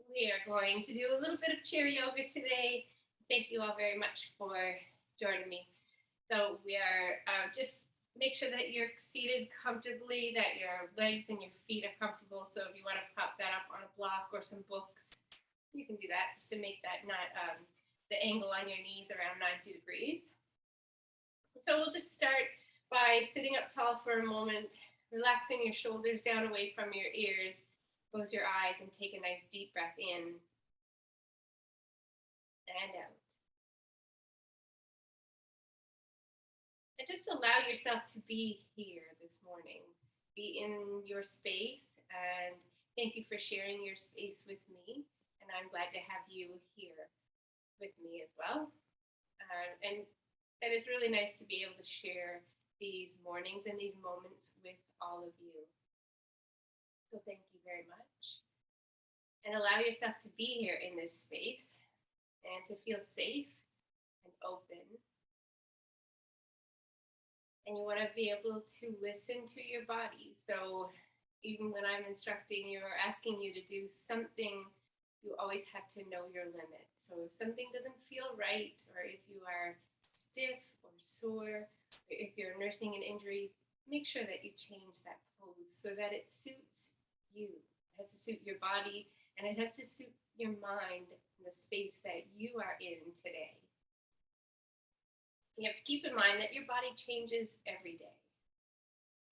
We are going to do a little bit of chair yoga today. Thank you all very much for joining me. So we are just make sure that you're seated comfortably, that your legs and your feet are comfortable. So if you want to pop that up on a block or some books, you can do that just to make that not the angle on your knees around 90 degrees. So we'll just start by sitting up tall for a moment, relaxing your shoulders down away from your ears. Close your eyes and take a nice deep breath in and out. And just allow yourself to be here this morning. Be in your space, and thank you for sharing your space with me. And I'm glad to have you here with me as well. And it's really nice to be able to share these mornings and these moments with all of you. So thank you very much. And allow yourself to be here in this space and to feel safe and open. And you want to be able to listen to your body. So even when I'm instructing you or asking you to do something, you always have to know your limits. So if something doesn't feel right, or if you are stiff or sore, or if you're nursing an injury, make sure that you change that pose so that it suits you. It has to suit your body, and it has to suit your mind and the space that you are in today. You have to keep in mind that your body changes every day.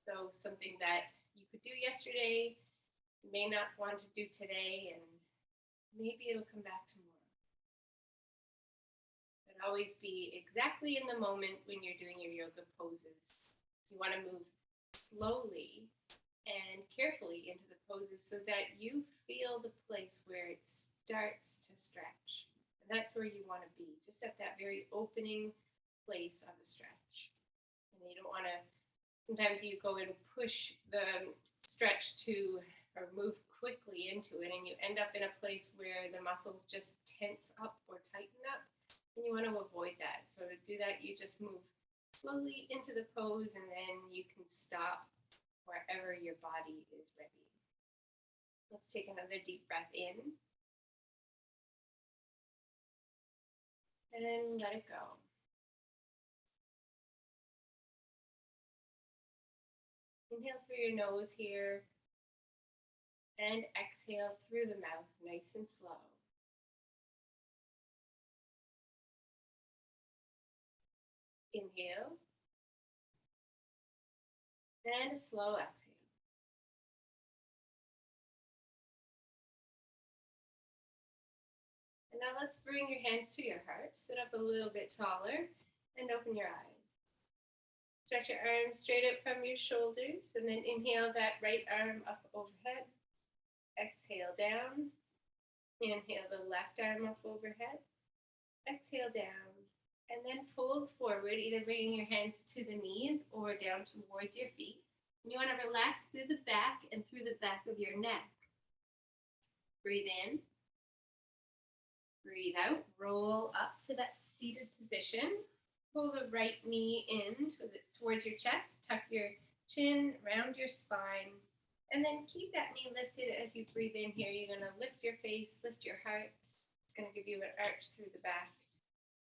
So something that you could do yesterday, you may not want to do today, and maybe it'll come back tomorrow. But always be exactly in the moment when you're doing your yoga poses. You want to move slowly and carefully into the poses so that you feel the place where it starts to stretch. And that's where you want to be, just at that very opening place of a stretch. And you don't want to, sometimes you go and push the stretch to, or move quickly into it, and you end up in a place where the muscles just tense up or tighten up, and you want to avoid that. So to do that, you just move slowly into the pose, and then you can stop wherever your body is ready. Let's take another deep breath in. And let it go. Inhale through your nose here. And exhale through the mouth, nice and slow. Inhale. And a slow exhale. And now let's bring your hands to your heart. Sit up a little bit taller and open your eyes. Stretch your arms straight out from your shoulders, and then inhale that right arm up overhead. Exhale down. Inhale the left arm up overhead. Exhale down. And then fold forward, either bringing your hands to the knees or down towards your feet. And you want to relax through the back and through the back of your neck. Breathe in. Breathe out. Roll up to that seated position. Pull the right knee in towards your chest. Tuck your chin, round your spine. And then keep that knee lifted as you breathe in here. You're going to lift your face, lift your heart. It's going to give you an arch through the back.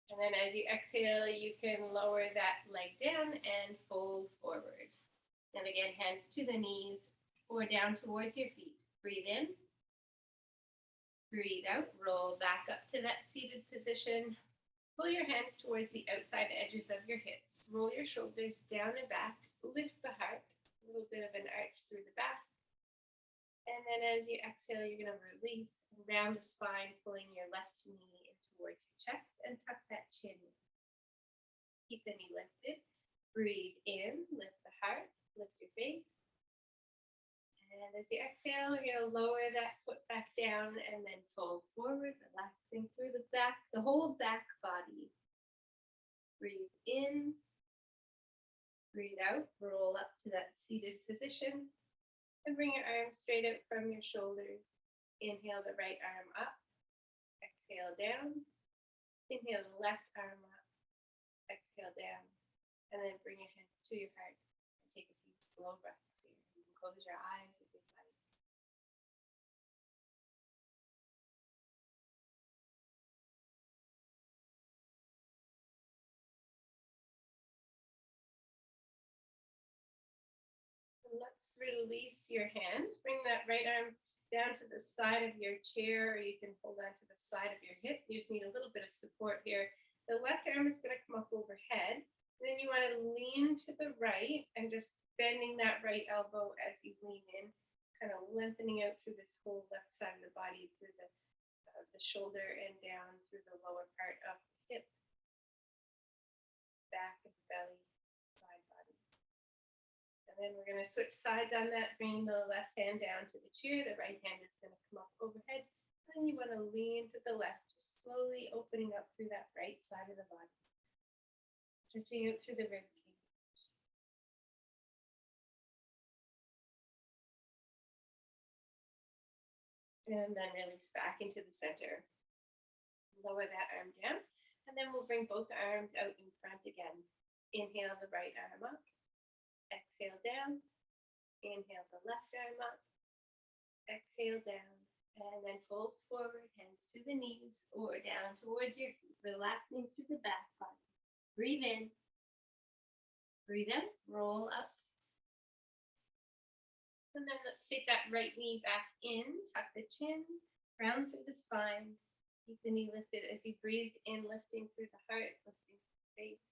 And then as you exhale, you can lower that leg down and fold forward. And again, hands to the knees or down towards your feet. Breathe in. Breathe out. Roll back up to that seated position. Pull your hands towards the outside edges of your hips. Roll your shoulders down and back. Lift the heart. A little bit of an arch through the back. And then as you exhale, you're going to release and round the spine, pulling your left knee in towards your chest and tuck that chin. Keep the knee lifted. Breathe in, lift the heart, lift your face. And as you exhale, you're going to lower that foot back down and then fold forward, relaxing through the back, the whole back body. Breathe in. Breathe out. Roll up to that seated position. And bring your arms straight out from your shoulders. Inhale the right arm up. Exhale down. Inhale the left arm up. Exhale down. And then bring your hands to your heart and take a few slow breaths here. You can close your eyes if you'd like. And let's release your hands. Bring that right arm down to the side of your chair, or you can hold on to the side of your hip. You just need a little bit of support here. The left arm is going to come up overhead. Then you want to lean to the right and just bending that right elbow as you lean in, kind of lengthening out through this whole left side of the body, through the shoulder and down through the lower part of the hip, back of the belly, side body. And then we're going to switch sides on that, bringing the left hand down to the chair. The right hand is going to come up overhead. And then you want to lean to the left, just slowly opening up through that right side of the body, stretching out through the rib cage. And then release back into the center. Lower that arm down. And then we'll bring both arms out in front again. Inhale the right arm up. Exhale down. Inhale the left arm up. Exhale down. And then fold forward, hands to the knees or down towards your feet, relaxing through the back body. Breathe in. Breathe out. Roll up. And then let's take that right knee back in, tuck the chin, round through the spine. Keep the knee lifted as you breathe in, lifting through the heart, lifting through the face.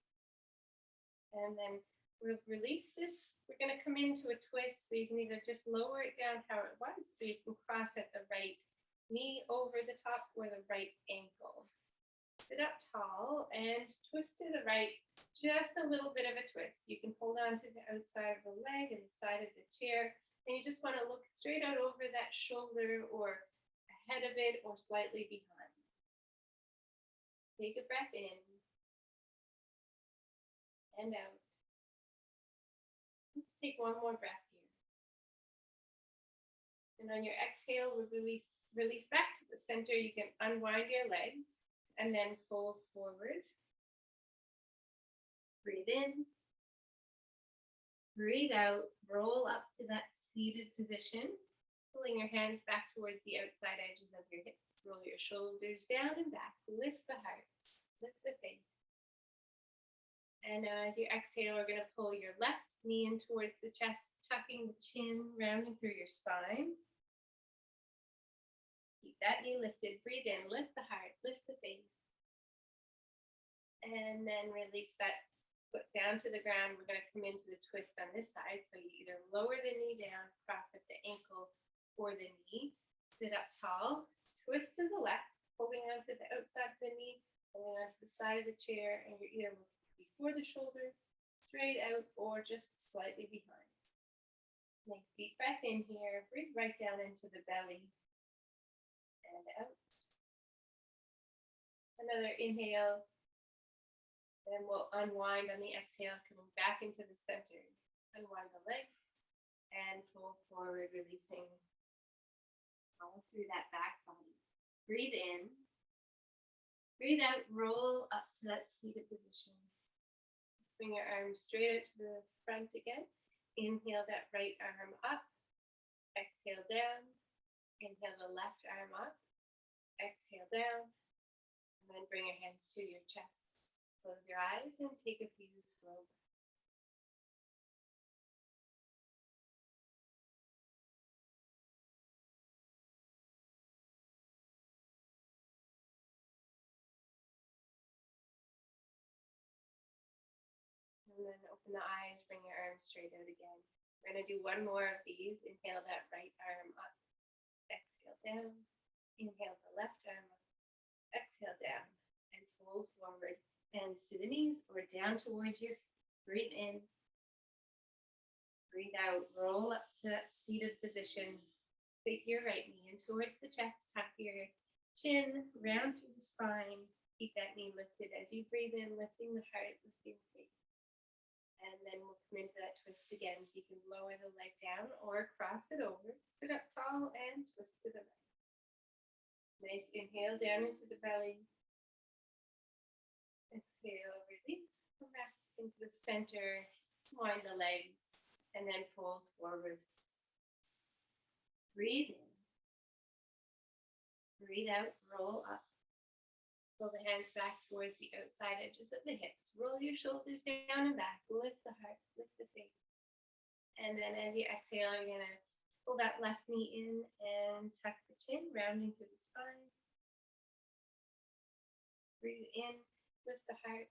And then we'll release this. We're going to come into a twist, so you can either just lower it down how it was, or you can cross at the right knee over the top or the right ankle. Sit up tall and twist to the right, just a little bit of a twist. You can hold on to the outside of the leg and the side of the chair. And you just want to look straight out over that shoulder or ahead of it or slightly behind. Take a breath in and out. Let's take one more breath here. And on your exhale, we'll release back to the center. You can unwind your legs and then fold forward. Breathe in. Breathe out. Roll up to that seated position, pulling your hands back towards the outside edges of your hips. Roll your shoulders down and back. Lift the heart, lift the face. And as you exhale, we're going to pull your left knee in towards the chest, tucking the chin, rounding through your spine. Keep that knee lifted. Breathe in, lift the heart, lift the face. And then release that foot down to the ground. We're going to come into the twist on this side. So you either lower the knee down, cross at the ankle or the knee, sit up tall, twist to the left, holding on to the outside of the knee, holding on to the side of the chair, and you're either before the shoulder, straight out, or just slightly behind. Nice deep breath in here. Breathe right down into the belly and out. Another inhale. Then we'll unwind on the exhale, coming back into the center. Unwind the legs and fold forward, releasing all through that back body. Breathe in. Breathe out, roll up to that seated position. Bring your arms straight out to the front again. Inhale that right arm up. Exhale down. Inhale the left arm up. Exhale down. And then bring your hands to your chest. Close your eyes and take a few slow breaths. And then open the eyes, bring your arms straight out again. We're going to do one more of these. Inhale that right arm up. Exhale down. Inhale the left arm up. Exhale down. And fold forward. Hands to the knees or down towards your feet. Breathe in. Breathe out. Roll up to that seated position. Take your right knee in towards the chest. Tuck your chin. Round through the spine. Keep that knee lifted as you breathe in, lifting the heart, lifting the face. And then we'll come into that twist again. So you can lower the leg down or cross it over. Sit up tall and twist to the right. Nice inhale down into the belly. Exhale, release. Come back into the center. Wind the legs and then fold forward. Breathe in. Breathe out, roll up. Pull the hands back towards the outside edges of the hips. Roll your shoulders down and back. Lift the heart, lift the face. And then as you exhale, you're going to pull that left knee in and tuck the chin, rounding through the spine. Breathe in, lift the heart.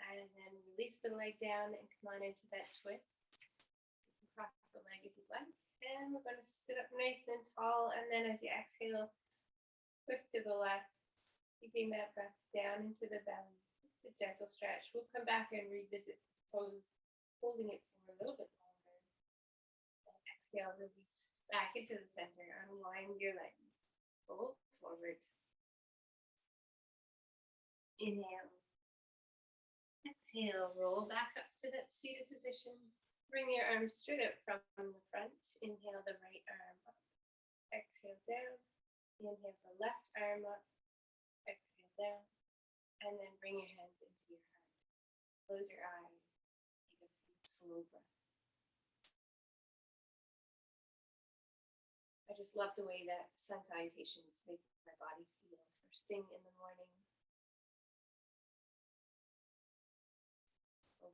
And then release the leg down and come on into that twist. You can cross the leg if you'd like. And we're going to sit up nice and tall. And then as you exhale, twist to the left, keeping that breath down into the belly. Just a gentle stretch. We'll come back and revisit this pose, holding it for a little bit longer. And exhale, release back into the center. Unwind your legs. Fold forward. Inhale. Exhale, roll back up to that seated position. Bring your arms straight out from the front. Inhale the right arm up. Exhale down. Inhale the left arm up. Exhale down. And then bring your hands into your heart. Close your eyes. Take a few slow breaths. I just love the way that sun salutations make my body feel first thing in the morning.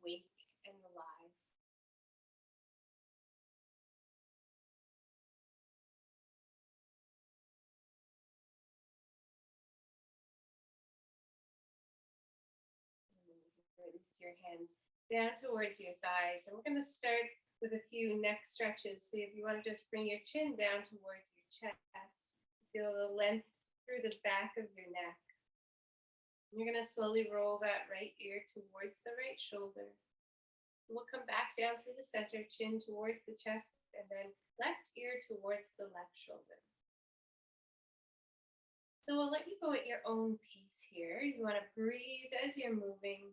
Awake and alive. Release your hands down towards your thighs. And we're going to start with a few neck stretches. So if you want to just bring your chin down towards your chest, feel the length through the back of your neck. You're going to slowly roll that right ear towards the right shoulder. We'll come back down through the center, chin towards the chest, and then left ear towards the left shoulder. So we'll let you go at your own pace here. You want to breathe as you're moving.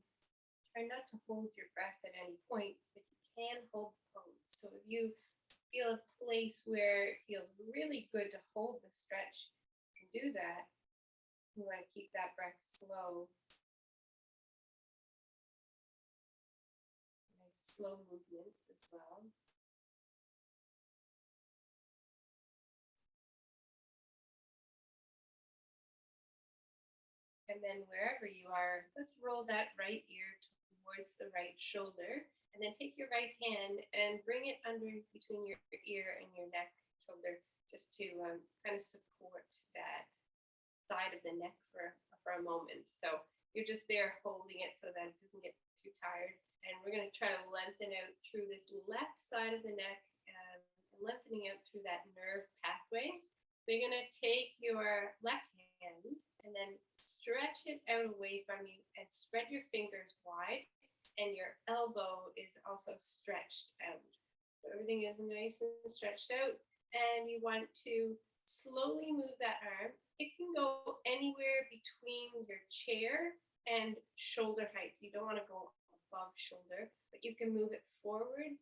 Try not to hold your breath at any point, but you can hold the pose. So if you feel a place where it feels really good to hold the stretch, you can do that. You want to keep that breath slow. Nice slow movements as well. And then wherever you are, let's roll that right ear towards the right shoulder. And then take your right hand and bring it under between your ear and your neck, shoulder, just to kind of support that side of the neck for a moment. So you're just there holding it so that it doesn't get too tired. And we're going to try to lengthen out through this left side of the neck and lengthening out through that nerve pathway. So you're going to take your left hand and then stretch it out away from you and spread your fingers wide, and your elbow is also stretched out. So everything is nice and stretched out, and you want to slowly move that arm. It can go anywhere between your chair and shoulder height. So you don't want to go above shoulder, but you can move it forward,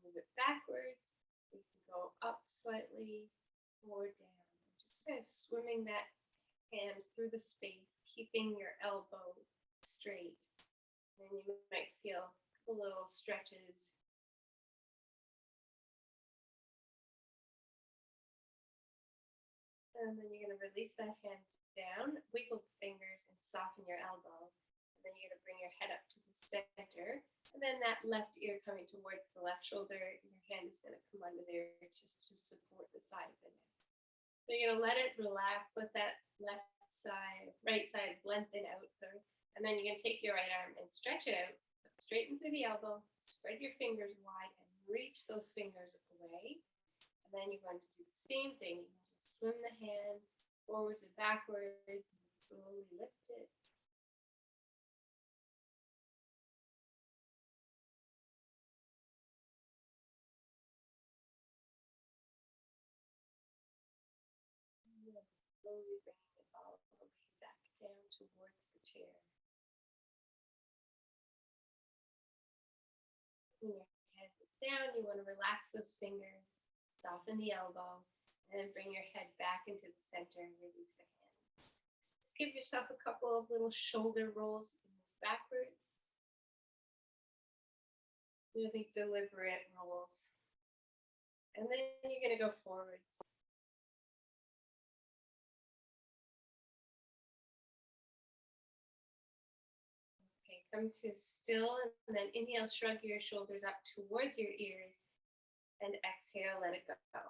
move it backwards. You can go up slightly or down. Just kind of swimming that hand through the space, keeping your elbow straight. And you might feel a couple little stretches. And then you're going to release that hand down, wiggle the fingers, and soften your elbow. And then you're going to bring your head up to the center. And then that left ear coming towards the left shoulder, your hand is going to come under there just to support the side of the neck. So you're going to let it relax, let that right side lengthen out. And then you're going to take your right arm and stretch it out, straighten through the elbow, spread your fingers wide, and reach those fingers away. And then you're going to do the same thing. Swim the hand forwards and backwards, and slowly lift it. And then slowly bringing it all the way back down towards the chair. When your head is down, you want to relax those fingers, soften the elbow, and then bring your head back into the center and release the hands. Just give yourself a couple of little shoulder rolls. You can move backwards. Really deliberate rolls. And then you're going to go forwards. Okay, come to still and then inhale, shrug your shoulders up towards your ears and exhale, let it go.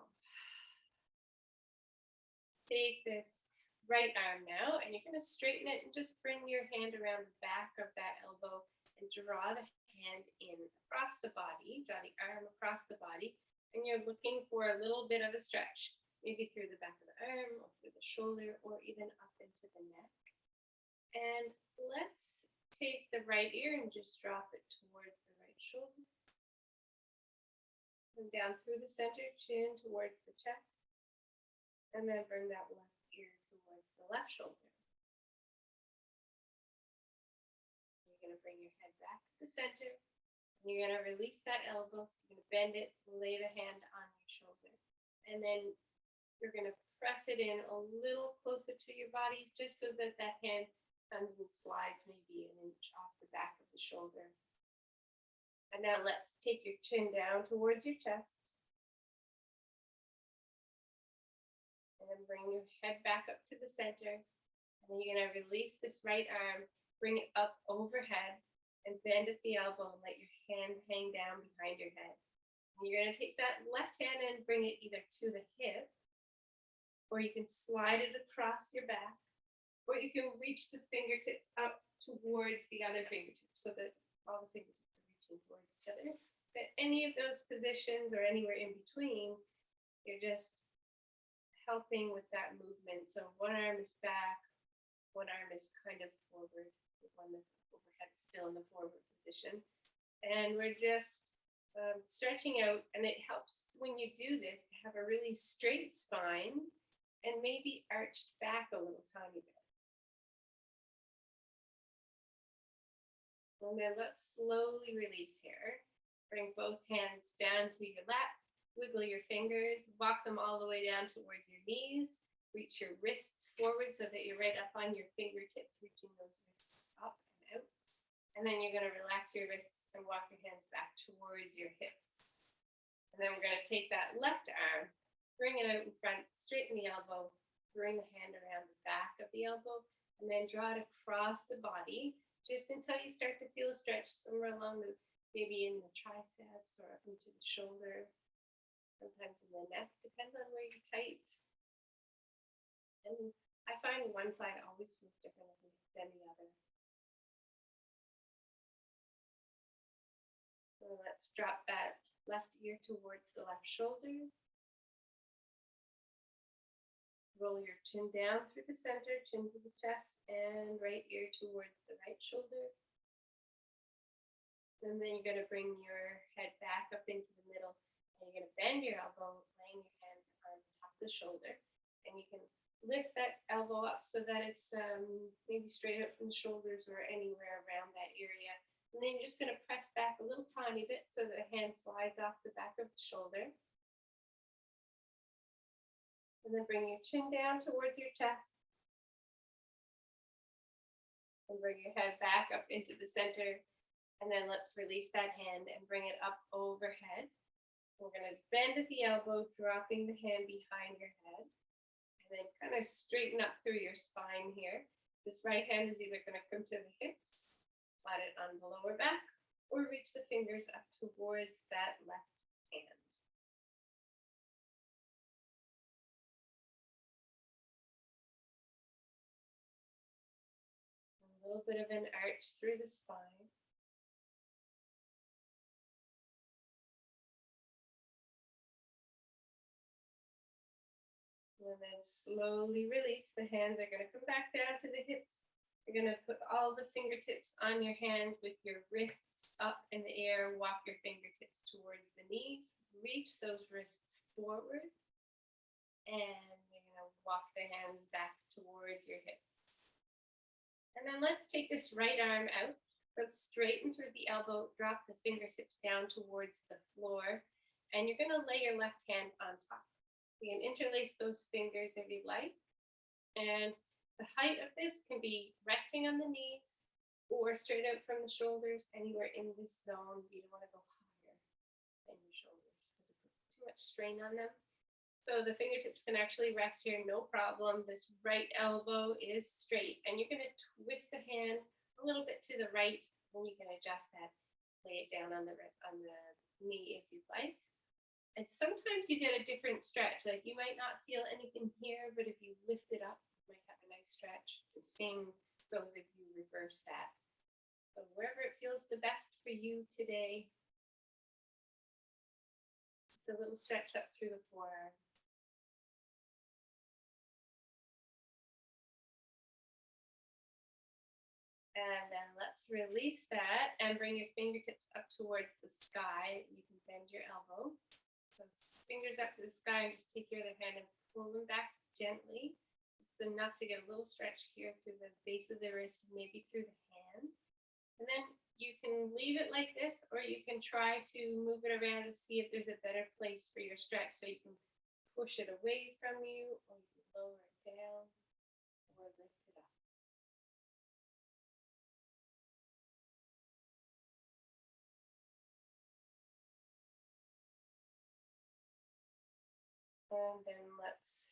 Take this right arm now and you're going to straighten it and just bring your hand around the back of that elbow and draw the hand in across the body, draw the arm across the body, and you're looking for a little bit of a stretch, maybe through the back of the arm or through the shoulder or even up into the neck. And let's take the right ear and just drop it towards the right shoulder. And down through the center, chin towards the chest. And then bring that left ear towards the left shoulder. You're going to bring your head back to the center. And you're going to release that elbow. So you're going to bend it, lay the hand on your shoulder. And then you're going to press it in a little closer to your body just so that that hand comes and slides maybe an inch off the back of the shoulder. And now let's take your chin down towards your chest. And then bring your head back up to the center. And then you're going to release this right arm, bring it up overhead, and bend at the elbow and let your hand hang down behind your head. And you're going to take that left hand and bring it either to the hip, or you can slide it across your back, or you can reach the fingertips up towards the other fingertips so that all the fingertips are reaching towards each other. But any of those positions or anywhere in between, you're just helping with that movement. So one arm is back, one arm is kind of forward, the one that's overhead still in the forward position. And we're just stretching out, and it helps when you do this to have a really straight spine and maybe arched back a little tiny bit. And then let's slowly release here. Bring both hands down to your lap. Wiggle your fingers, walk them all the way down towards your knees. Reach your wrists forward so that you're right up on your fingertips, reaching those wrists up and out. And then you're going to relax your wrists and walk your hands back towards your hips. And then we're going to take that left arm, bring it out in front, straighten the elbow, bring the hand around the back of the elbow, and then draw it across the body just until you start to feel a stretch somewhere along the, maybe in the triceps or up into the shoulder. Sometimes in the neck, depends on where you're tight. And I find one side always feels different than the other. So let's drop that left ear towards the left shoulder. Roll your chin down through the center, chin to the chest, and right ear towards the right shoulder. And then you're going to bring your head back up into the middle. And you're going to bend your elbow, laying your hand on top of the shoulder. And you can lift that elbow up so that it's maybe straight up from the shoulders or anywhere around that area. And then you're just going to press back a little tiny bit so that the hand slides off the back of the shoulder. And then bring your chin down towards your chest. And bring your head back up into the center. And then let's release that hand and bring it up overhead. We're going to bend at the elbow, dropping the hand behind your head, and then kind of straighten up through your spine here. This right hand is either going to come to the hips, slide it on the lower back, or reach the fingers up towards that left hand. A little bit of an arch through the spine. And then slowly release. The hands are going to come back down to the hips. You're going to put all the fingertips on your hands with your wrists up in the air. Walk your fingertips towards the knees. Reach those wrists forward. And you're going to walk the hands back towards your hips. And then let's take this right arm out. Let's straighten through the elbow. Drop the fingertips down towards the floor. And you're going to lay your left hand on top. You can interlace those fingers if you'd like. And the height of this can be resting on the knees or straight out from the shoulders, anywhere in this zone. You don't want to go higher than your shoulders because it puts too much strain on them. So the fingertips can actually rest here, no problem. This right elbow is straight, and you're going to twist the hand a little bit to the right And you can adjust that, lay it down on the knee if you'd like. And sometimes you get a different stretch. Like you might not feel anything here, but if you lift it up, you might have a nice stretch. The same goes if you reverse that. So wherever it feels the best for you today, just a little stretch up through the forearm. And then let's release that and bring your fingertips up towards the sky. You can bend your elbow. So fingers up to the sky and just take your other hand and pull them back gently. Just enough to get a little stretch here through the base of the wrist, maybe through the hand. And then you can leave it like this, or you can try to move it around to see if there's a better place for your stretch. So you can push it away from you, or you can lower it down, or lift it up. And then let's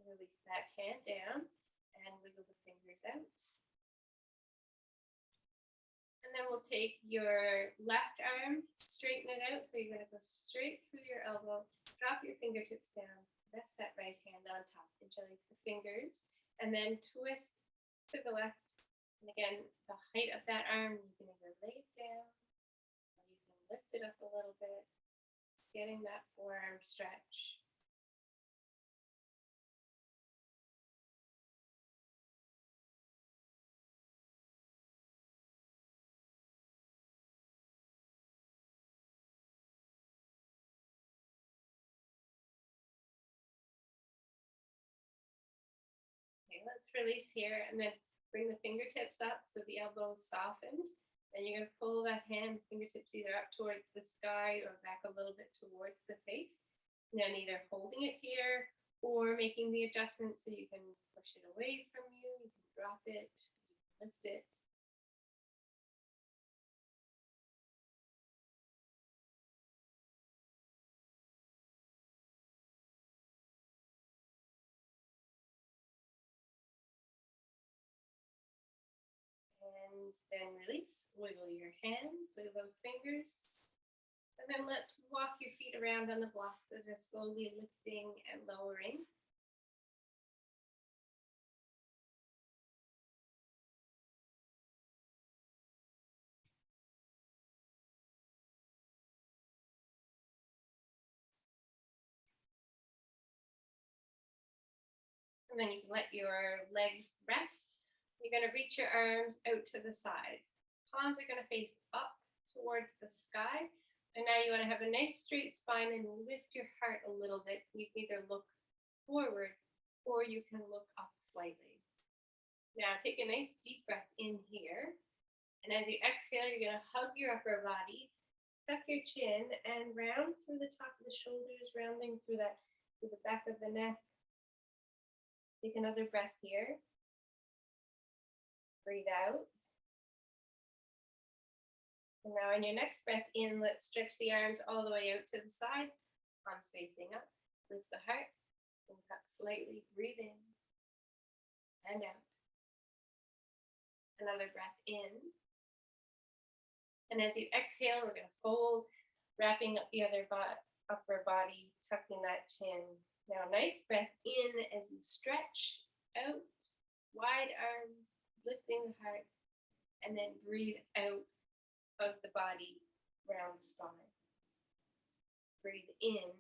release that hand down and wiggle the fingers out. And then we'll take your left arm, straighten it out. So you're going to go straight through your elbow, drop your fingertips down, rest that right hand on top, interlace the fingers, and then twist to the left. And again, the height of that arm, you can either lay it down or you can lift it up a little bit, getting that forearm stretch. Okay, let's release here and then bring the fingertips up so the elbow is softened. Then you're going to pull that hand, fingertips either up towards the sky or back a little bit towards the face. And then either holding it here or making the adjustment so you can push it away from you, you can drop it, you can lift it. And then release, wiggle your hands, wiggle those fingers. And then let's walk your feet around on the blocks, so just slowly lifting and lowering. And then you can let your legs rest. You're going to reach your arms out to the sides. Palms are going to face up towards the sky. And now you want to have a nice straight spine and lift your heart a little bit. You can either look forward or you can look up slightly. Now take a nice deep breath in here. And as you exhale, you're going to hug your upper body, tuck your chin, and round through the top of the shoulders, rounding through the back of the neck. Take another breath here. Breathe out. And now on your next breath in, let's stretch the arms all the way out to the sides. Arms facing up. Lift the heart. And tuck slightly. Breathe in. And out. Another breath in. And as you exhale, we're going to fold, wrapping up the other upper body, tucking that chin. Now, nice breath in as you stretch out, wide arms, lifting the heart, and then breathe out of the body, round spine. Breathe in,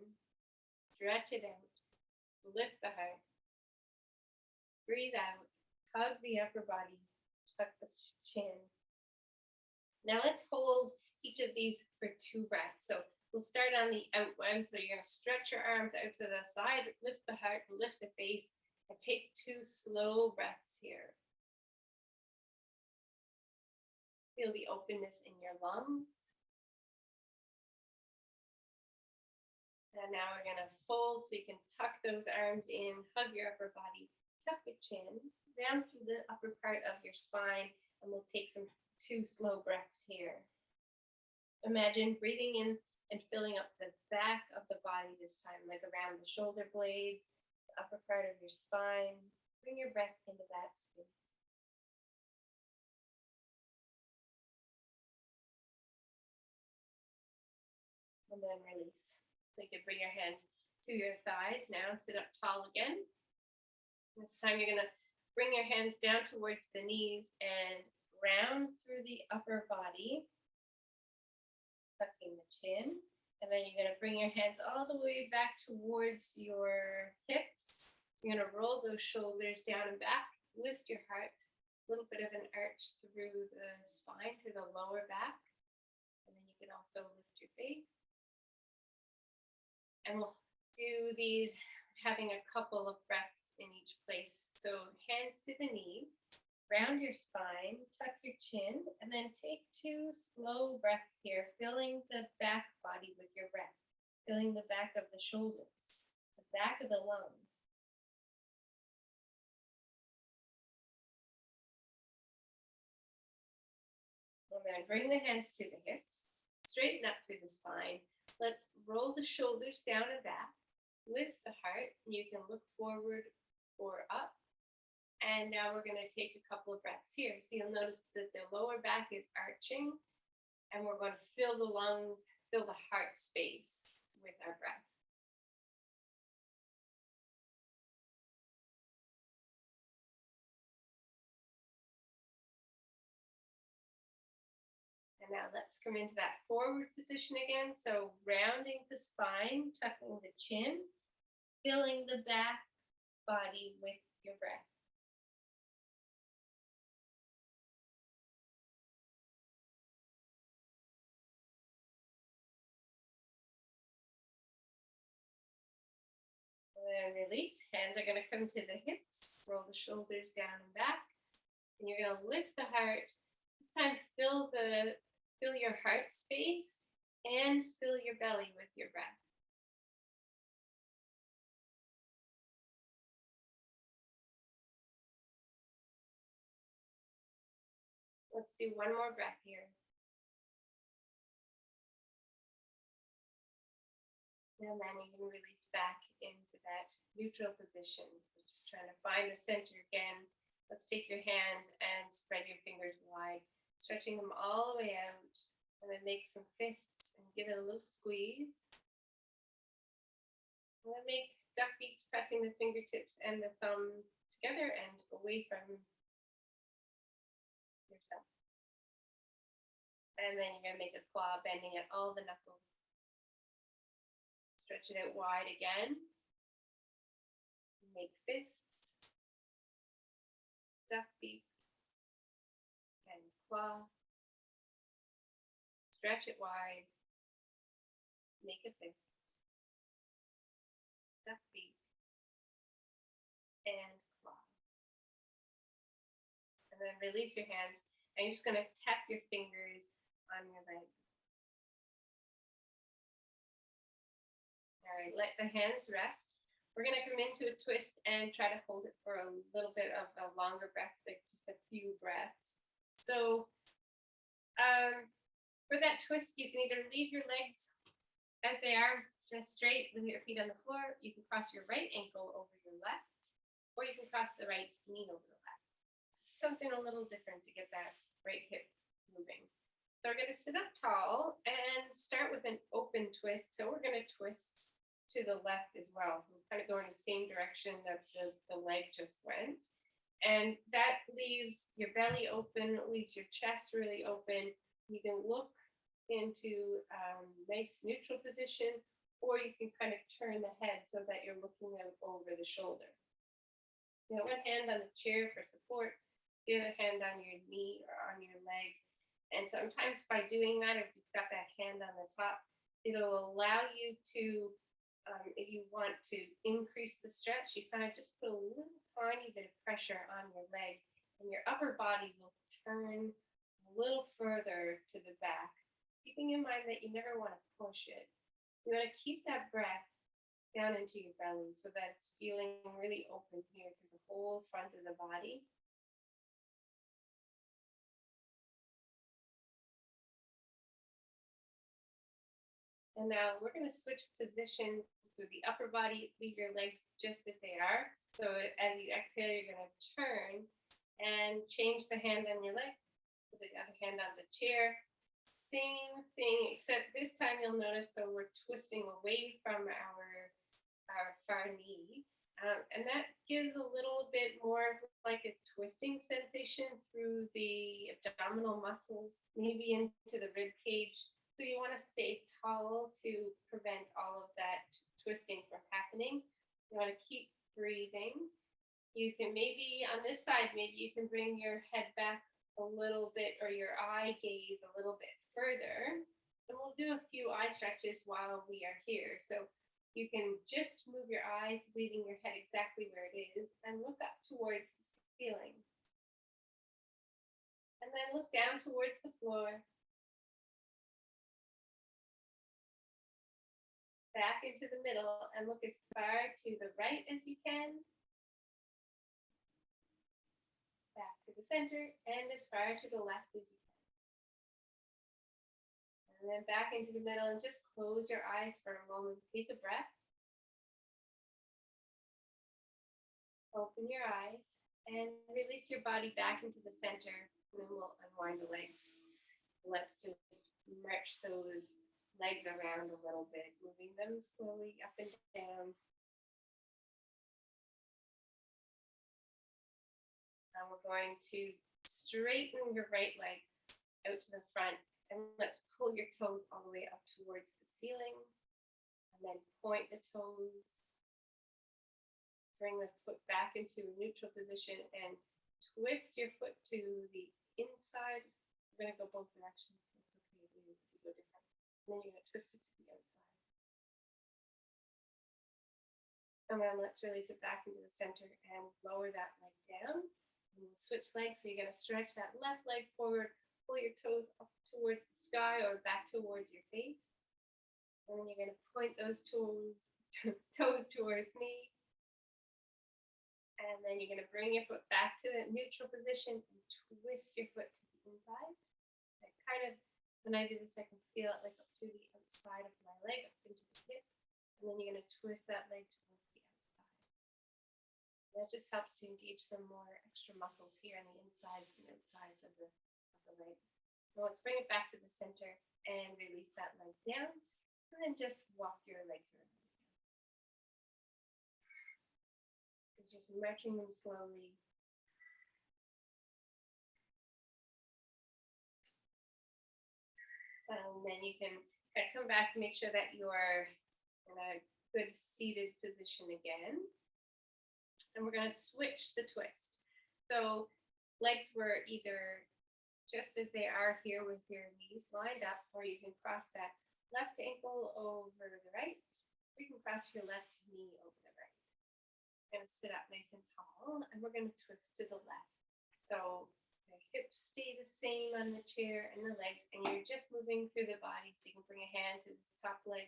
stretch it out, lift the heart. Breathe out, hug the upper body, tuck the chin. Now let's hold each of these for 2 breaths. So we'll start on the out one. So you're going to stretch your arms out to the side, lift the heart, lift the face, and take 2 slow breaths here. Feel the openness in your lungs. And now we're going to fold so you can tuck those arms in, hug your upper body, tuck your chin, down through the upper part of your spine, and we'll take 2 slow breaths here. Imagine breathing in and filling up the back of the body this time, like around the shoulder blades, the upper part of your spine. Bring your breath into that space. and then release. So you can bring your hands to your thighs now and sit up tall again. This time you're going to bring your hands down towards the knees and round through the upper body, tucking the chin. And then you're going to bring your hands all the way back towards your hips. You're going to roll those shoulders down and back, lift your heart, a little bit of an arch through the spine, through the lower back. And then you can also lift your face. And we'll do these having a couple of breaths in each place. So hands to the knees, round your spine, tuck your chin, and then take 2 slow breaths here, filling the back body with your breath, filling the back of the shoulders, the back of the lungs. And then bring the hands to the hips, straighten up through the spine. Let's roll the shoulders down and back, lift the heart, and you can look forward or up. And now we're going to take a couple of breaths here. So you'll notice that the lower back is arching, and we're going to fill the lungs, fill the heart space with our breath. And now let's come into that forward position again. So rounding the spine, tucking the chin, filling the back body with your breath. And release. Hands are going to come to the hips. Roll the shoulders down and back. And you're going to lift the heart. This time fill your heart space and fill your belly with your breath. Let's do one more breath here. And then you can release back into that neutral position. So just trying to find the center again. Let's take your hands and spread your fingers wide, stretching them all the way out. And then make some fists and give it a little squeeze. And then make duck beaks, pressing the fingertips and the thumb together and away from yourself. And then you're going to make a claw, bending at all the knuckles. Stretch it out wide again. Make fists, duck beaks, and claw. Stretch it wide. Make a fist, duck beak, and claw. And then release your hands. And you're just going to tap your fingers on your legs. All right, let the hands rest. We're going to come into a twist and try to hold it for a little bit of a longer breath, like just a few breaths. So for that twist, you can either leave your legs as they are, just straight with your feet on the floor. You can cross your right ankle over your left, or you can cross the right knee over the left. Just something a little different to get that right hip moving. So we're going to sit up tall and start with an open twist. So we're going to twist to the left as well. So we're kind of going the same direction that the leg just went. And that leaves your belly open, leaves your chest really open. You can look into nice neutral position, or you can kind of turn the head so that you're looking out over the shoulder. You know, one hand on the chair for support, the other hand on your knee or on your leg. And sometimes by doing that, if you've got that hand on the top, it'll allow you to, if you want to increase the stretch, you kind of just put a little tiny bit of pressure on your leg, and your upper body will turn a little further to the back, keeping in mind that you never want to push it. You want to keep that breath down into your belly so that it's feeling really open here through the whole front of the body. And now we're going to switch positions through the upper body. Leave your legs just as they are. So as you exhale, you're going to turn and change the hand on your leg. Put the other hand on the chair. Same thing, except this time you'll notice, so we're twisting away from our far knee. And that gives a little bit more of like a twisting sensation through the abdominal muscles, maybe into the rib cage. So you want to stay tall to prevent all of that twisting from happening. You want to keep breathing. You can maybe on this side, maybe you can bring your head back a little bit or your eye gaze a little bit further. And we'll do a few eye stretches while we are here. So you can just move your eyes, leaving your head exactly where it is, and look up towards the ceiling. And then look down towards the floor. Back into the middle and look as far to the right as you can. Back to the center and as far to the left as you can. And then back into the middle and just close your eyes for a moment. Take a breath. Open your eyes and release your body back into the center. And then we'll unwind the legs. Let's just march those legs around a little bit, moving them slowly up and down. Now we're going to straighten your right leg out to the front, and let's pull your toes all the way up towards the ceiling, and then point the toes. Bring the foot back into a neutral position and twist your foot to the inside. We're going to go both directions. It's okay if you go different. And then you're going to twist it to the outside. And then let's release it back into the center and lower that leg down. And we'll switch legs. So you're going to stretch that left leg forward, pull your toes up towards the sky or back towards your face. And then you're going to point those toes towards me. And then you're going to bring your foot back to the neutral position and twist your foot to the inside. I kind of, when I do this, I can feel it like up through the outside of my leg, up into the hip. And then you're going to twist that leg towards the outside. That just helps to engage some more extra muscles here on the insides and outsides of the legs. So let's bring it back to the center and release that leg down. And then just walk your legs around. Just marching them slowly. And then you can come back and make sure that you're in a good seated position again. And we're going to switch the twist. So legs were either just as they are here with your knees lined up, or you can cross that left ankle over the right. You can cross your left knee over the right. Going to sit up nice and tall, and we're going to twist to the left. So the hips stay the same on the chair and the legs, and you're just moving through the body. So you can bring a hand to this top leg,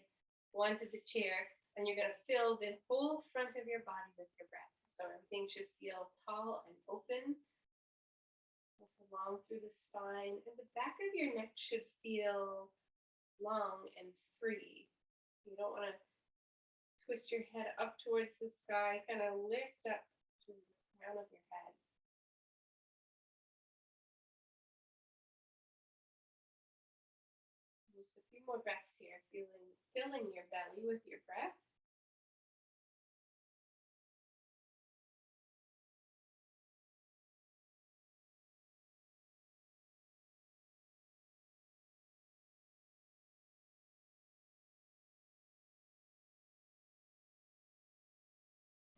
one to the chair, and you're going to fill the whole front of your body with your breath. So everything should feel tall and open. Along through the spine, and the back of your neck should feel long and free. You don't want to twist your head up towards the sky, kind of lift up to the crown of your head. Just a few more breaths here, filling your belly with your breath.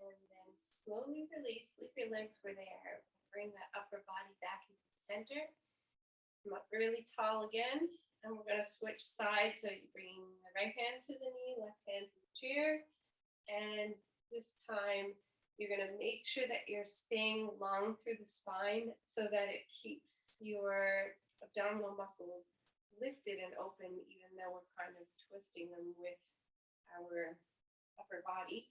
And then slowly release, leave your legs where they are. Bring that upper body back into the center. Come up really tall again. And we're going to switch sides. So you bring the right hand to the knee, left hand to the chair. And this time, you're going to make sure that you're staying long through the spine so that it keeps your abdominal muscles lifted and open, even though we're kind of twisting them with our upper body.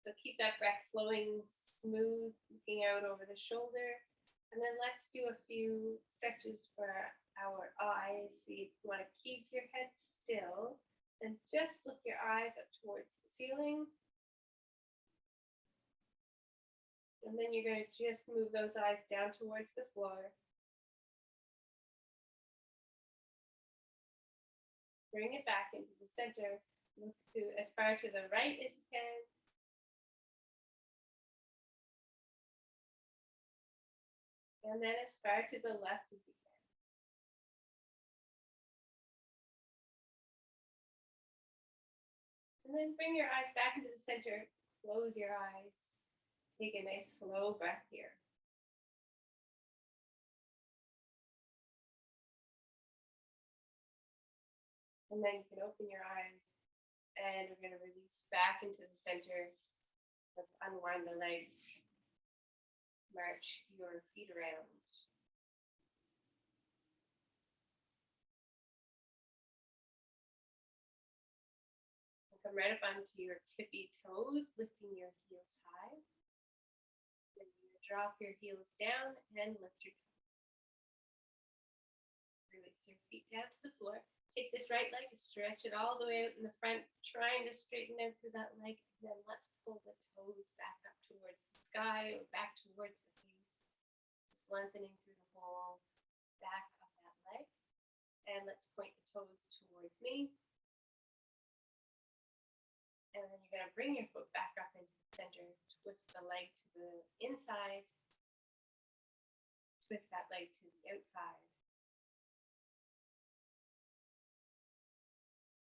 So keep that breath flowing smooth, looking out over the shoulder. And then let's do a few stretches for our eyes. So you want to keep your head still and just look your eyes up towards the ceiling. And then you're going to just move those eyes down towards the floor. bring it back into the center. Look to as far to the right as you can. And then as far to the left as you can. And then bring your eyes back into the center. Close your eyes. Take a nice slow breath here. And then you can open your eyes and we're going to release back into the center. Let's unwind the legs. March your feet around. Come right up onto your tippy toes, lifting your heels high. Then you're going to drop your heels down and lift your toes. Release your feet down to the floor. Take this right leg, stretch it all the way out in the front, trying to straighten out through that leg. And then let's pull the toes back up towards the sky or back towards the face. Just lengthening through the whole back of that leg. And let's point the toes towards me. And then you're going to bring your foot back up into the center, twist the leg to the inside, twist that leg to the outside.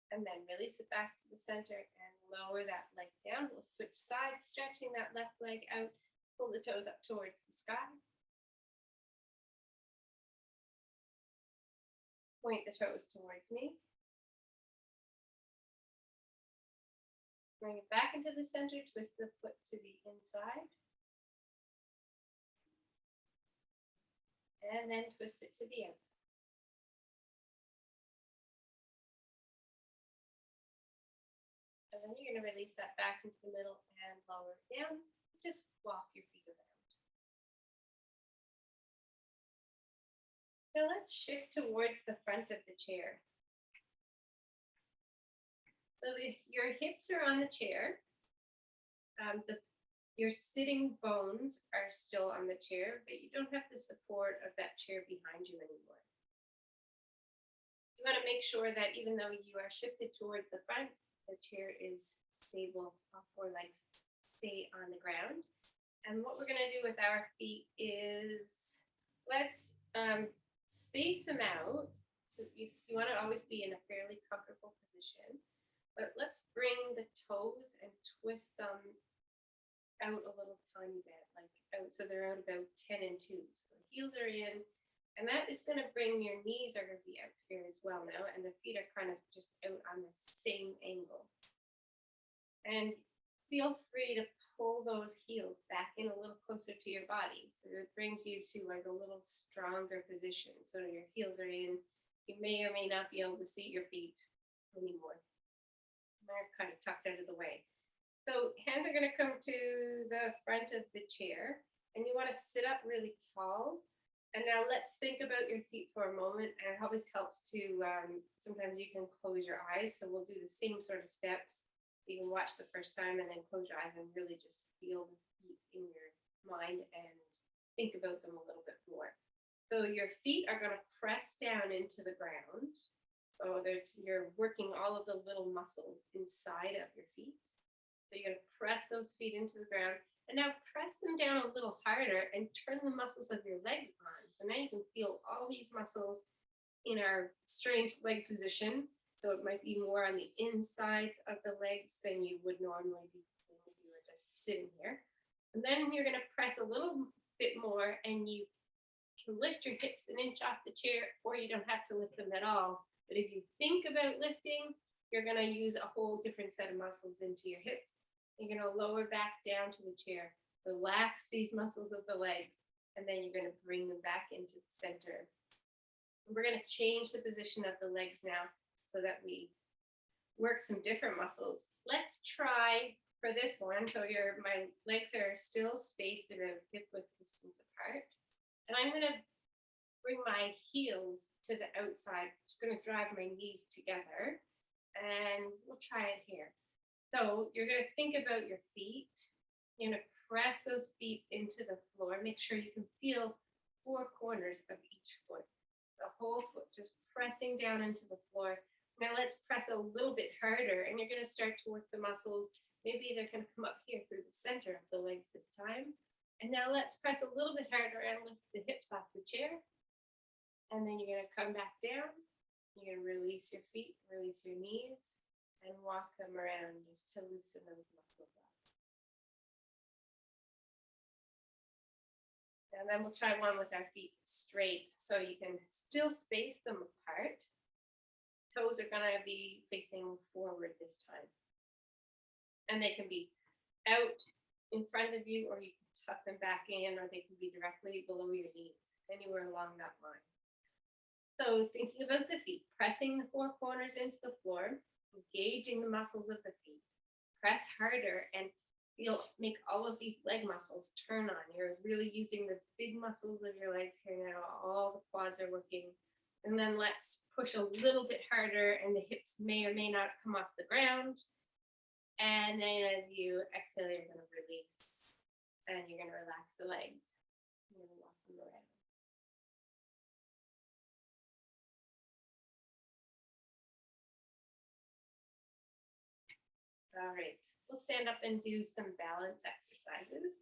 And then release it back to the center and lower that leg down. We'll switch sides, stretching that left leg out, pull the toes up towards the sky. Point the toes towards me. Bring it back into the center, twist the foot to the inside. And then twist it to the outside. And then you're going to release that back into the middle and lower it down. Just walk your feet around. Now let's shift towards the front of the chair. So your hips are on the chair. Your sitting bones are still on the chair, but you don't have the support of that chair behind you anymore. You want to make sure that even though you are shifted towards the front, the chair is stable, all four legs stay on the ground. And what we're going to do with our feet is let's space them out. So you want to always be in a fairly comfortable position, but let's bring the toes and twist them out a little tiny bit, like out, so they're out about 10 and 2. So heels are in, and that is going to bring your knees are going to be out here as well now, and the feet are kind of just out on the same angle. And feel free to pull those heels back in a little closer to your body. So it brings you to like a little stronger position. So your heels are in. You may or may not be able to see your feet anymore. They're kind of tucked out of the way. So hands are going to come to the front of the chair, and you want to sit up really tall. And now let's think about your feet for a moment. And it always helps to, sometimes you can close your eyes. So we'll do the same sort of steps. So you can watch the first time and then close your eyes and really just feel the feet in your mind and think about them a little bit more. So your feet are going to press down into the ground. So you're working all of the little muscles inside of your feet. So you're going to press those feet into the ground. And now press them down a little harder and turn the muscles of your legs on. So now you can feel all these muscles in our straight leg position. So it might be more on the insides of the legs than you would normally be if you were just sitting here. And then you're going to press a little bit more, and you can lift your hips an inch off the chair, or you don't have to lift them at all. But if you think about lifting, you're going to use a whole different set of muscles into your hips. You're going to lower back down to the chair, relax these muscles of the legs, and then you're going to bring them back into the center. We're going to change the position of the legs now so that we work some different muscles. Let's try for this one. So my legs are still spaced about hip width distance apart. And I'm going to bring my heels to the outside. I'm just going to drive my knees together, and we'll try it here. So you're going to think about your feet. You're going to press those feet into the floor. Make sure you can feel 4 corners of each foot. The whole foot just pressing down into the floor. Now let's press a little bit harder, and you're going to start to work the muscles. Maybe they're going to come up here through the center of the legs this time. And now let's press a little bit harder and lift the hips off the chair. And then you're going to come back down. You're going to release your feet, release your knees, and walk them around just to loosen those muscles up. And then we'll try one with our feet straight, so you can still space them apart. Toes are going to be facing forward this time. And they can be out in front of you, or you can tuck them back in, or they can be directly below your knees, anywhere along that line. So thinking about the feet, pressing the four corners into the floor, engaging the muscles of the feet. Press harder and make all of these leg muscles turn on. You're really using the big muscles of your legs here now. All the quads are working. And then let's push a little bit harder, and the hips may or may not come off the ground. And then as you exhale, you're going to release, and you're going to relax the legs. You're going to walk them around. All right, we'll stand up and do some balance exercises.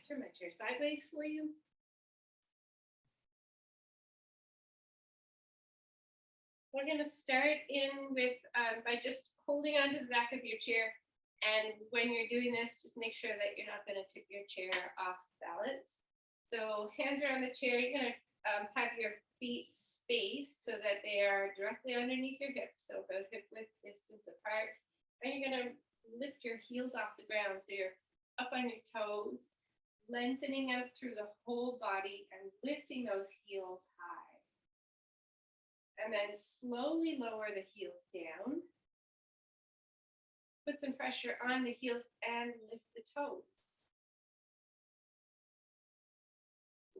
Turn my chair sideways for you. We're going to start in with by just holding onto the back of your chair. And when you're doing this, just make sure that you're not going to tip your chair off balance. So hands are on the chair. You're going to have your feet spaced so that they are directly underneath your hips, so about hip width distance apart. And you're going to lift your heels off the ground, so you're up on your toes, lengthening out through the whole body and lifting those heels high. And then slowly lower the heels down. Put some pressure on the heels and lift the toes.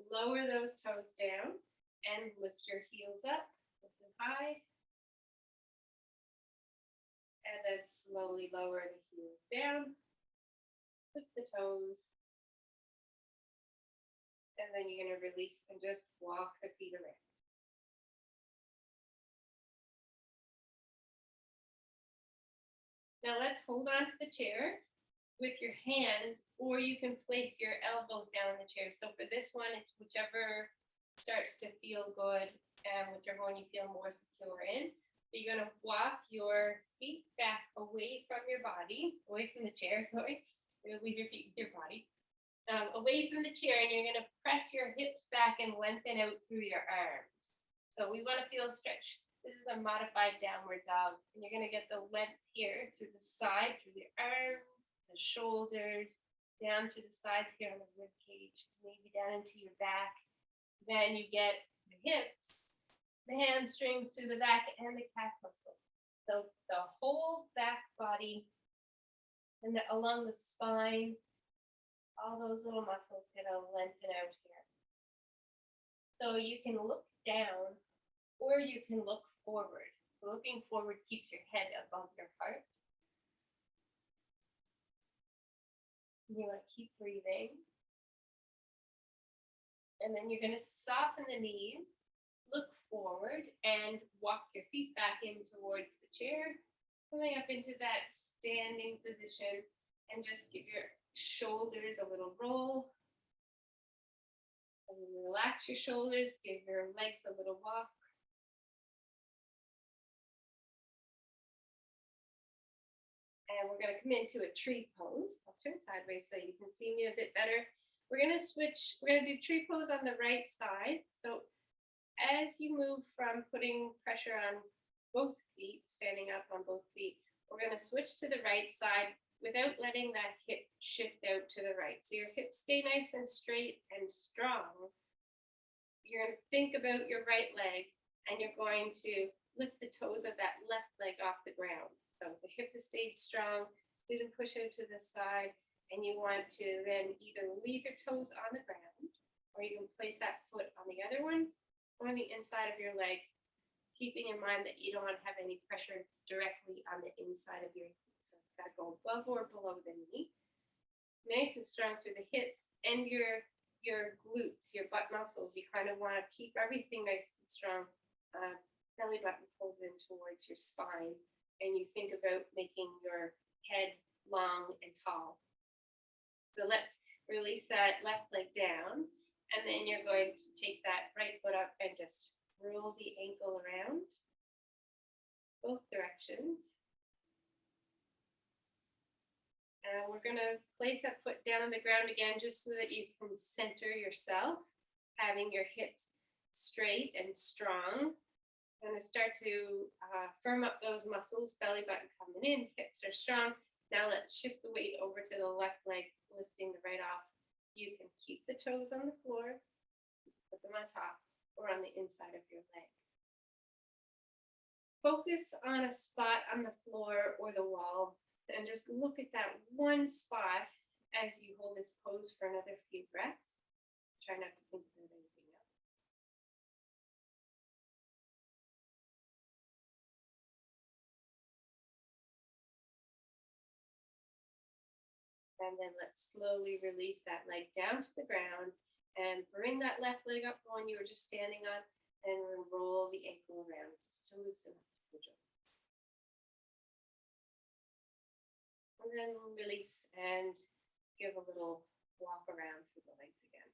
Lower those toes down and lift your heels up, lift them high. And then slowly lower the heels down, lift the toes. And then you're going to release and just walk the feet around. Now let's hold on to the chair with your hands, or you can place your elbows down in the chair. So for this one, it's whichever starts to feel good and whichever one you feel more secure in. So you're going to walk your feet back away from your body, away from the chair, sorry. You're going to leave your feet with your body. Away from the chair, and you're going to press your hips back and lengthen out through your arms. So we want to feel a stretch. This is a modified downward dog, and you're going to get the length here through the side, through the arms, the shoulders, down through the sides here on the rib cage, maybe down into your back. Then you get the hips, the hamstrings through the back, and the calf muscles. So the whole back body and along the spine, all those little muscles get to lengthen out here. So you can look down or you can look forward. So looking forward keeps your head above your heart. You want to keep breathing. And then you're going to soften the knees, look forward, and walk your feet back in towards the chair, coming up into that standing position, and just give your shoulders a little roll. And relax your shoulders, give your legs a little walk. And we're going to come into a tree pose. I'll turn sideways so you can see me a bit better. We're going to switch. We're going to do tree pose on the right side. So as you move from putting pressure on both feet, standing up on both feet, we're going to switch to the right side without letting that hip shift out to the right. So your hips stay nice and straight and strong. You're going to think about your right leg, and you're going to lift the toes of that left leg off the ground. So the hip has stayed strong, didn't push out to the side, and you want to then either leave your toes on the ground, or you can place that foot on the other one, on the inside of your leg, keeping in mind that you don't want to have any pressure directly on the inside of your knee. So it's got to go above or below the knee. Nice and strong through the hips, and your your glutes, your butt muscles. You kind of want to keep everything nice and strong. Belly button pulls in towards your spine, and you think about making your head long and tall. So let's release that left leg down, and then you're going to take that right foot up and just roll the ankle around both directions. And we're going to place that foot down on the ground again, just so that you can center yourself, having your hips straight and strong. Going to start to firm up those muscles, belly button coming in, hips are strong. Now let's shift the weight over to the left leg, lifting the right off. You can keep the toes on the floor, put them on top or on the inside of your leg. Focus on a spot on the floor or the wall and just look at that one spot as you hold this pose for another few breaths. Try not to think about anything else. And then let's slowly release that leg down to the ground and bring that left leg up, the one you were just standing on, and roll the ankle around just to loosen up the joints. And then release and give a little walk around through the legs again.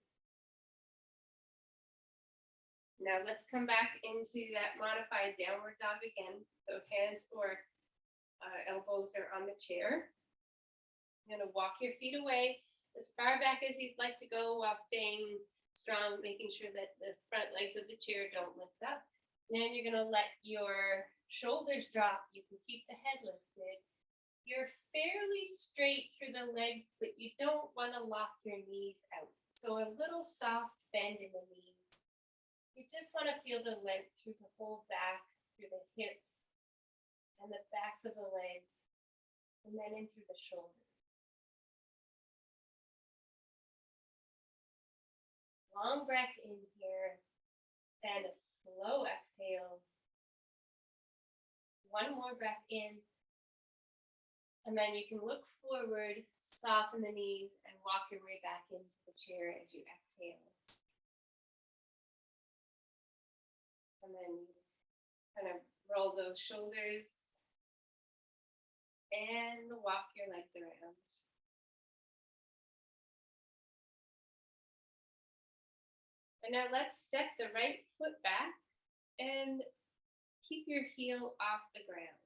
Now let's come back into that modified downward dog again. So hands or elbows are on the chair. You're going to walk your feet away as far back as you'd like to go while staying strong, making sure that the front legs of the chair don't lift up. And then you're going to let your shoulders drop. You can keep the head lifted. You're fairly straight through the legs, but you don't want to lock your knees out. So a little soft bend in the knees. You just want to feel the length through the whole back, through the hips and the backs of the legs, and then in through the shoulders. Long breath in here, and a slow exhale. One more breath in, and then you can look forward, soften the knees, and walk your way back into the chair as you exhale. And then kind of roll those shoulders and walk your legs around. And now let's step the right foot back and keep your heel off the ground.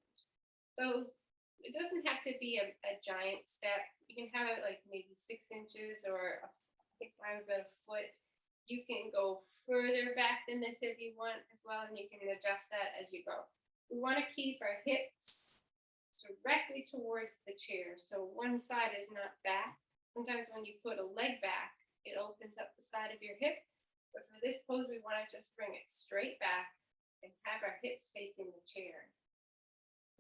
So it doesn't have to be a giant step. You can have it like maybe 6 inches or I think about a foot. You can go further back than this if you want as well, and you can adjust that as you go. We want to keep our hips directly towards the chair, so one side is not back. Sometimes when you put a leg back, it opens up the side of your hip. But for this pose, we want to just bring it straight back and have our hips facing the chair.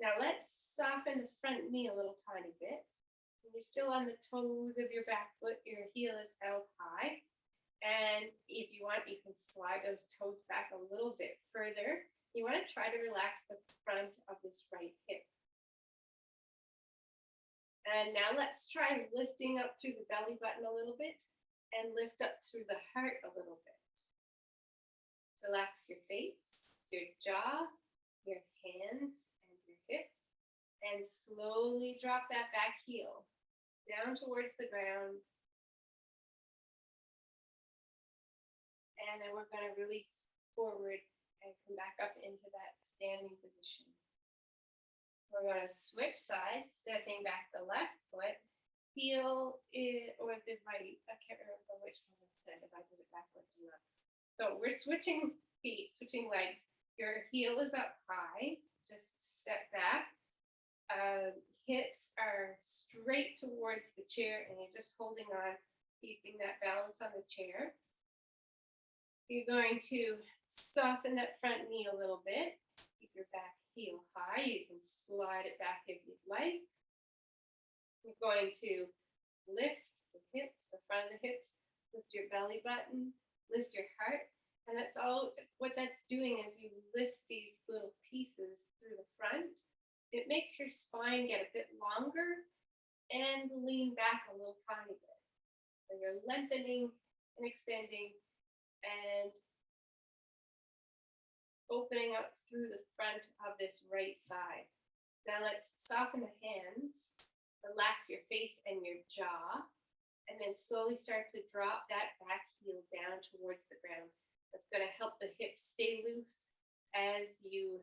Now let's soften the front knee a little tiny bit. So you're still on the toes of your back foot, your heel is held high. And if you want, you can slide those toes back a little bit further. You want to try to relax the front of this right hip. And now let's try lifting up through the belly button a little bit and lift up through the heart a little bit. Relax your face, your jaw, your hands, and your hips, and slowly drop that back heel down towards the ground. And then we're going to release forward and come back up into that standing position. We're going to switch sides, stepping back the left foot, heel or the right. I can't remember which one I said, if I did it backwards or not. So we're switching feet, switching legs. Your heel is up high, just step back. Hips are straight towards the chair and you're just holding on, keeping that balance on the chair. You're going to soften that front knee a little bit. Keep your back heel high. You can slide it back if you'd like. You're going to lift the hips, the front of the hips, lift your belly button, lift your heart. And that's all, what that's doing is you lift these little pieces through the front. It makes your spine get a bit longer and lean back a little tiny bit. So you're lengthening and extending and opening up through the front of this right side. Now let's soften the hands, relax your face and your jaw, and then slowly start to drop that back heel down towards the ground. That's going to help the hips stay loose as you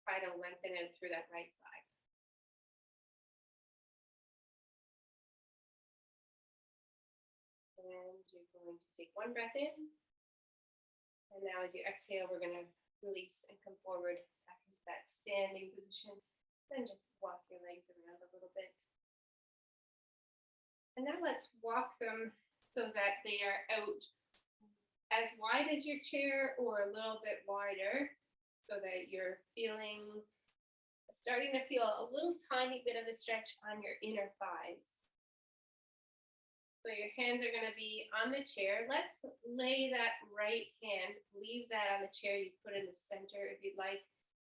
try to lengthen out through that right side. And you're going to take one breath in. And now as you exhale, we're going to release and come forward back into that standing position. And just walk your legs around a little bit. And now let's walk them so that they are out as wide as your chair or a little bit wider, so that you're starting to feel a little tiny bit of a stretch on your inner thighs. So your hands are going to be on the chair. Let's lay that right hand, leave that on the chair you put in the center if you'd like.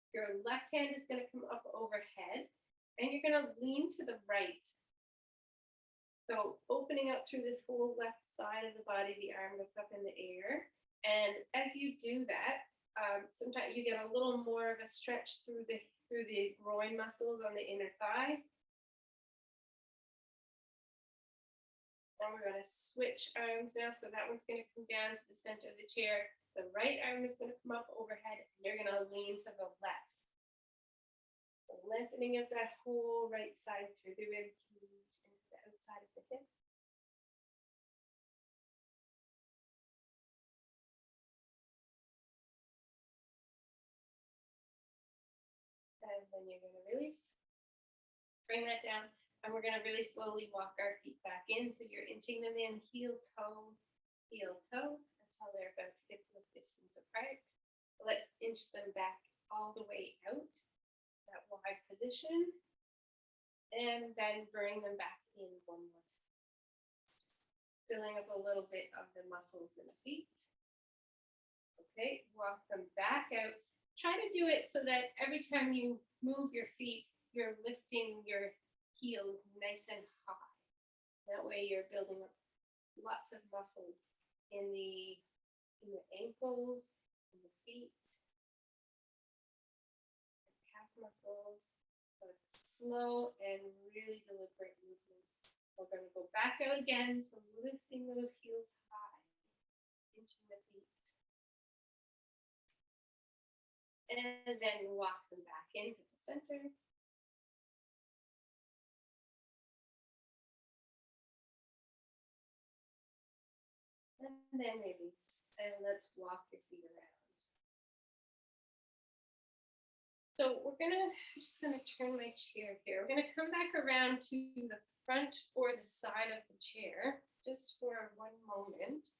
Your left hand is going to come up overhead, and you're going to lean to the right. So opening up through this whole left side of the body, the arm looks up in the air. And as you do that, sometimes you get a little more of a stretch through the groin muscles on the inner thigh. And we're going to switch arms now. So that one's going to come down to the center of the chair. The right arm is going to come up overhead, and you're going to lean to the left. The lengthening of that whole right side through the rib cage into the outside of the hip. And then you're going to release. Bring that down. And we're going to really slowly walk our feet back in. So you're inching them in heel, toe, until they're about hip width distance apart. So let's inch them back all the way out, that wide position. And then bring them back in one more time. Filling up a little bit of the muscles in the feet. Okay, walk them back out. Try to do it so that every time you move your feet, you're lifting your heels nice and high. That way you're building up lots of muscles in the ankles, in the feet, the calf muscles. So it's slow and really deliberate movements. We're going to go back out again, so lifting those heels high, inching the feet. And then walk them back into the center. And then release. And let's walk your feet around. So just gonna turn my chair here. We're gonna come back around to the front or the side of the chair, just for one moment.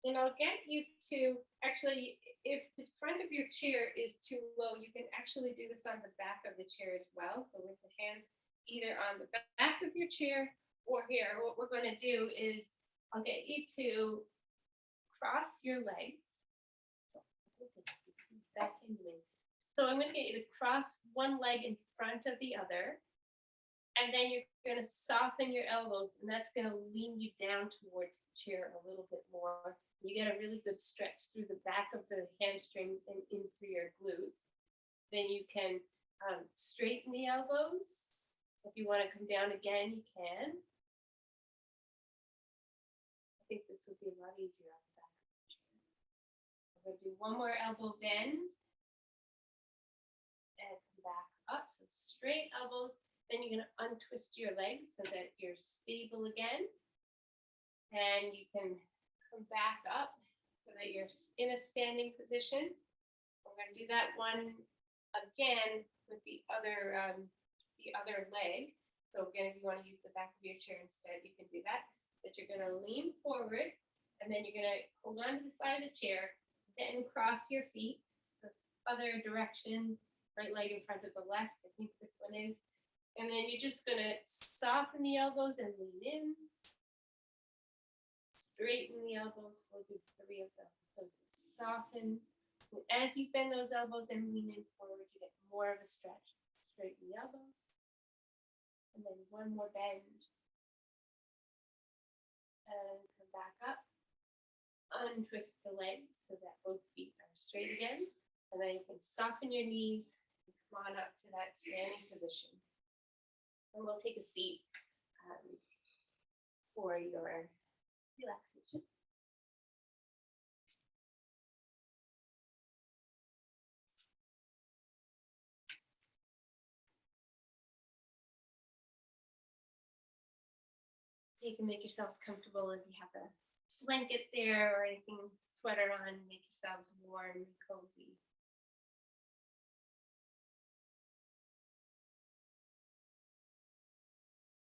And I'll get you to, actually, if the front of your chair is too low, you can actually do this on the back of the chair as well. So with the hands either on the back of your chair or here, what we're going to do is I'll get you to cross your legs. So I'm going to get you to cross one leg in front of the other. And then you're going to soften your elbows, and that's going to lean you down towards the chair a little bit more. You get a really good stretch through the back of the hamstrings and in through your glutes. Then you can straighten the elbows. If you want to come down again, you can. I think this would be a lot easier on the back of the chair. I'm going to do one more elbow bend. And come back up. So straight elbows. Then you're going to untwist your legs so that you're stable again. And you can come back up so that you're in a standing position. We're going to do that one again with the other leg. So again, if you want to use the back of your chair instead, you can do that. But you're going to lean forward, and then you're going to hold on to the side of the chair, then cross your feet. So it's other direction, right leg in front of the left. I think this one is. And then you're just going to soften the elbows and lean in. Straighten the elbows. We'll do 3 of them. So soften. And as you bend those elbows and lean in forward, you get more of a stretch. Straighten the elbows. And then one more bend. And come back up. Untwist the legs so that both feet are straight again. And then you can soften your knees and come on up to that standing position. And we'll take a seat for your relaxation. You can make yourselves comfortable if you have a blanket there or anything, sweater on, make yourselves warm and cozy.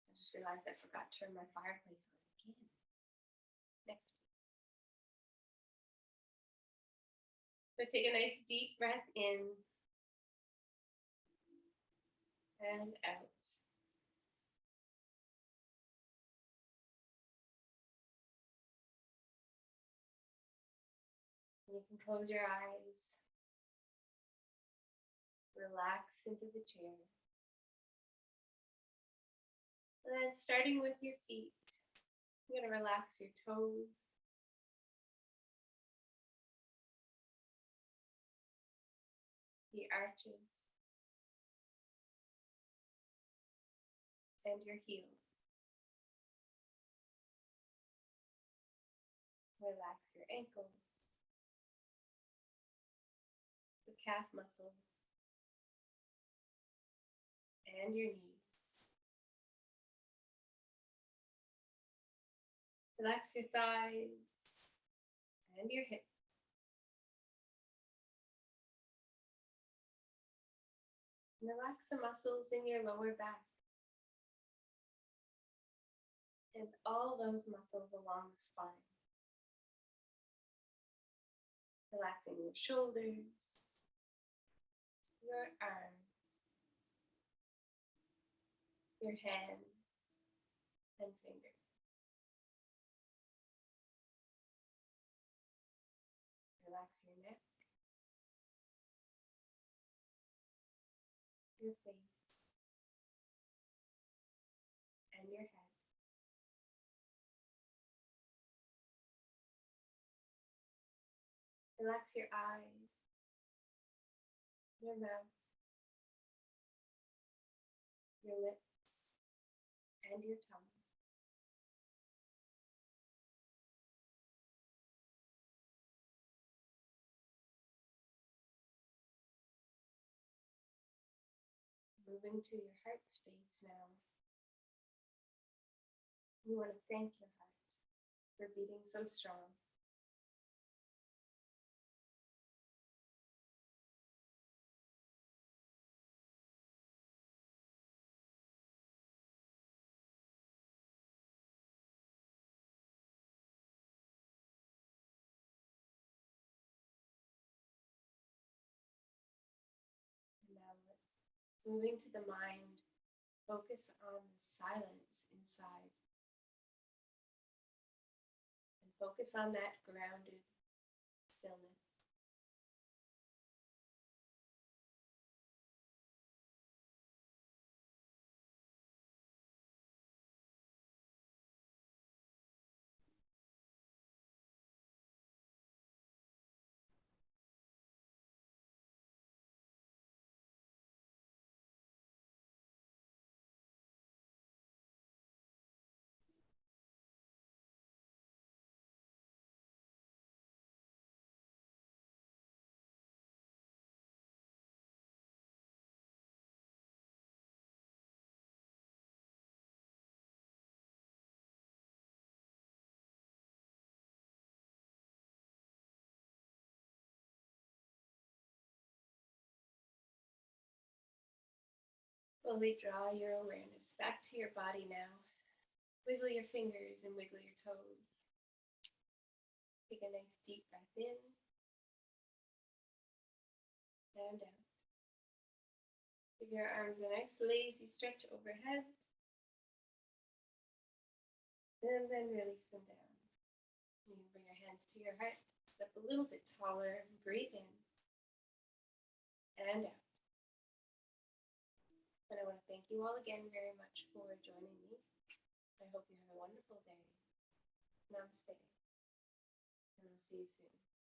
I just realized I forgot to turn my fireplace on again. Next. So take a nice deep breath in and out. You can close your eyes, relax into the chair. And then starting with your feet, you're going to relax your toes, the arches, and your heels. Relax your ankles, the calf muscles, and your knees. Relax your thighs and your hips. And relax the muscles in your lower back and all those muscles along the spine. Relaxing your shoulders, your arms, your hands, and fingers. Relax your neck, your face, and your head. Relax your eyes, your mouth, your lips, and your tongue. Moving to your heart space now. You want to thank your heart for beating so strong. And now let's moving to the mind, focus on the silence inside. And focus on that grounded stillness. Slowly draw your awareness back to your body now. Wiggle your fingers and wiggle your toes. Take a nice deep breath in and out. Give your arms a nice lazy stretch overhead. And then release them down. You can bring your hands to your heart, sit up a little bit taller, breathe in and out. And I want to thank you all again very much for joining me. I hope you have a wonderful day. Namaste. And I'll See you soon.